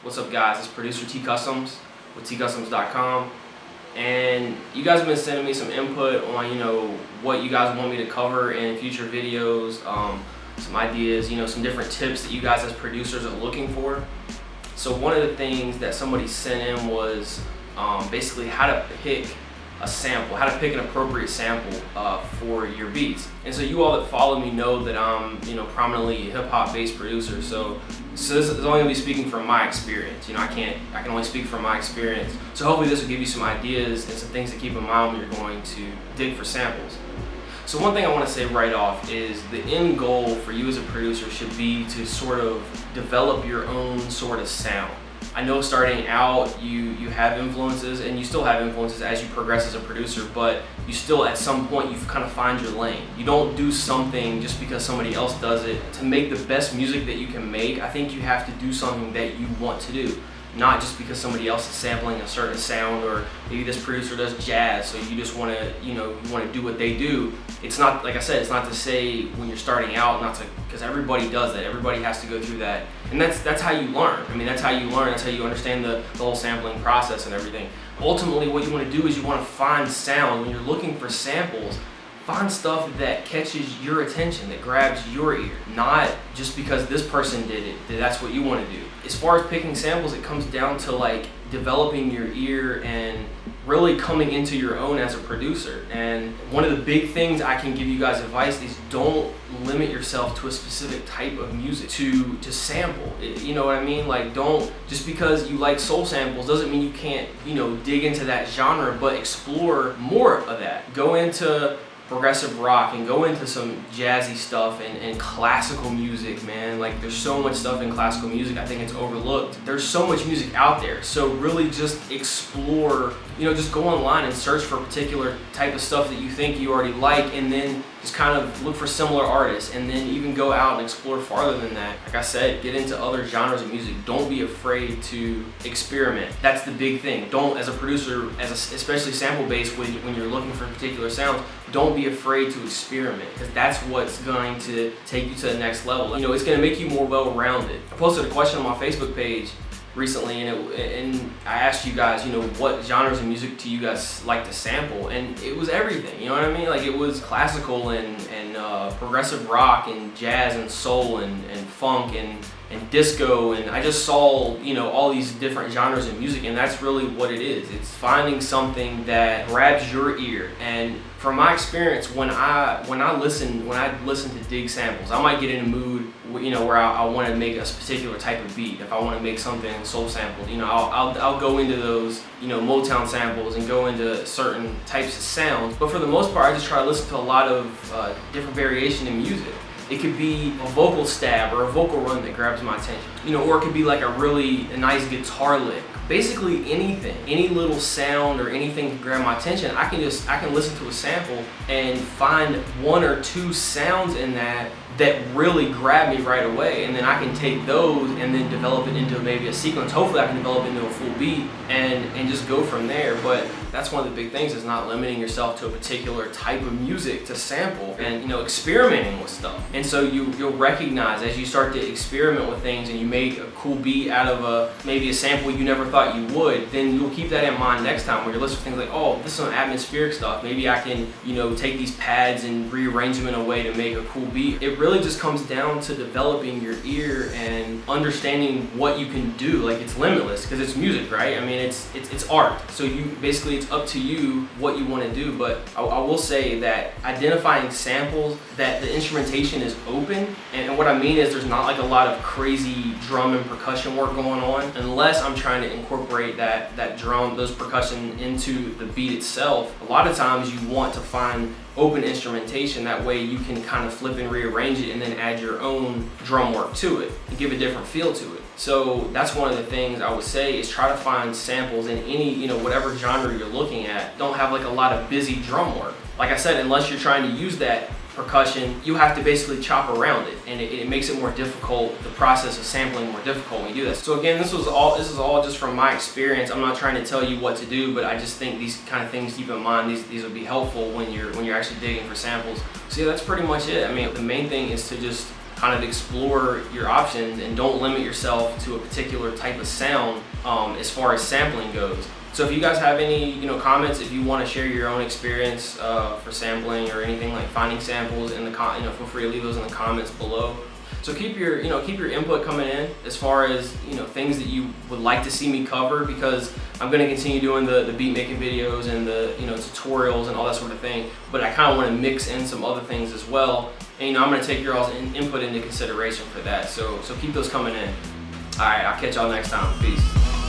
What's up, guys? It's producer TCustomz with TCustomz.com, and you guys have been sending me some input on what you guys want me to cover in future videos, some ideas, some different tips that you guys as producers are looking for. So one of the things that somebody sent in was basically how to pick a sample, how to pick an appropriate sample for your beats. And so you all that follow me know that I'm prominently a hip-hop based producer. So this is only gonna be speaking from my experience. I can only speak from my experience. So hopefully this will give you some ideas and some things to keep in mind when you're going to dig for samples. So one thing I want to say right off is the end goal for you as a producer should be to sort of develop your own sort of sound. I know starting out you have influences, and you still have influences as you progress as a producer, but you still at some point you kind of find your lane. You don't do something just because somebody else does it. To make the best music that you can make, I think you have to do something that you want to do, not just because somebody else is sampling a certain sound, or maybe this producer does jazz, so you just want to you want to do what they do. It's not, like I said, it's not to say when you're starting out not to, because everybody does that. Everybody has to go through that, and that's how you learn. I mean, that's how you learn. That's how you understand the whole sampling process and everything. Ultimately, what you want to do is you want to find sound. When you're looking for samples, find stuff that catches your attention, that grabs your ear, not just because this person did it, that's what you want to do. As far as picking samples, it comes down to like developing your ear and really coming into your own as a producer. And one of the big things I can give you guys advice is don't limit yourself to a specific type of music to sample. You know what I mean? Like, don't, just because you like soul samples doesn't mean you can't dig into that genre, but explore more of that. Go into progressive rock and go into some jazzy stuff and classical music, man. Like, there's so much stuff in classical music, I think it's overlooked. There's so much music out there, so really just explore, just go online and search for a particular type of stuff that you think you already like, and then just kind of look for similar artists, and then even go out and explore farther than that. Like I said, get into other genres of music. Don't be afraid to experiment. That's the big thing. Don't, as a producer, especially sample-based, when you're looking for particular sounds, don't be afraid to experiment, because that's what's going to take you to the next level. It's going to make you more well-rounded. I posted a question on my Facebook page recently, and I asked you guys, what genres of music do you guys like to sample? And it was everything, you know what I mean? Like, it was classical and progressive rock and jazz and soul and funk and disco, and I just saw all these different genres of music, and that's really what it is. It's finding something that grabs your ear. And from my experience, when I listen to dig samples, I might get in a mood where I want to make a particular type of beat. If I want to make something soul sampled, I'll go into those Motown samples and go into certain types of sounds. But for the most part, I just try to listen to a lot of different variation in music. It could be a vocal stab or a vocal run that grabs my attention, or it could be like a nice guitar lick. Basically anything, any little sound or anything can grab my attention. I can listen to a sample and find one or two sounds in that really grab me right away, and then I can take those and then develop it into maybe a sequence. Hopefully I can develop it into a full beat and just go from there. But that's one of the big things, is not limiting yourself to a particular type of music to sample, and experimenting with stuff. And so you'll recognize as you start to experiment with things and you make a cool beat out of maybe a sample you never thought you would, then you'll keep that in mind next time when you're listening to things like, oh, this is some atmospheric stuff. Maybe I can take these pads and rearrange them in a way to make a cool beat. It really just comes down to developing your ear and understanding what you can do. Like, it's limitless because it's music, right? I mean, it's art. So it's up to you what you want to do. But I will say that identifying samples, that the instrumentation is open, and what I mean is there's not like a lot of crazy drum and percussion work going on, unless I'm trying to incorporate that drum, those percussion into the beat itself. A lot of times you want to find open instrumentation, that way you can kind of flip and rearrange it and then add your own drum work to it and give a different feel to it. So that's one of the things I would say, is try to find samples in any, whatever genre you're looking at. Don't have like a lot of busy drum work. Like I said, unless you're trying to use that percussion, you have to basically chop around it, and it makes it more difficult, the process of sampling more difficult when you do that. So again, this is all just from my experience. I'm not trying to tell you what to do, but I just think these kind of things, keep in mind, these would be helpful when you're actually digging for samples. So yeah, that's pretty much it. I mean, the main thing is to just kind of explore your options and don't limit yourself to a particular type of sound as far as sampling goes. So if you guys have any comments, if you want to share your own experience for sampling or anything like finding samples in the feel free to leave those in the comments below. So keep your input coming in as far as things that you would like to see me cover, because I'm going to continue doing the beat making videos and the tutorials and all that sort of thing. But I kind of want to mix in some other things as well, and I'm going to take your all's input into consideration for that. So keep those coming in. All right, I'll catch y'all next time. Peace.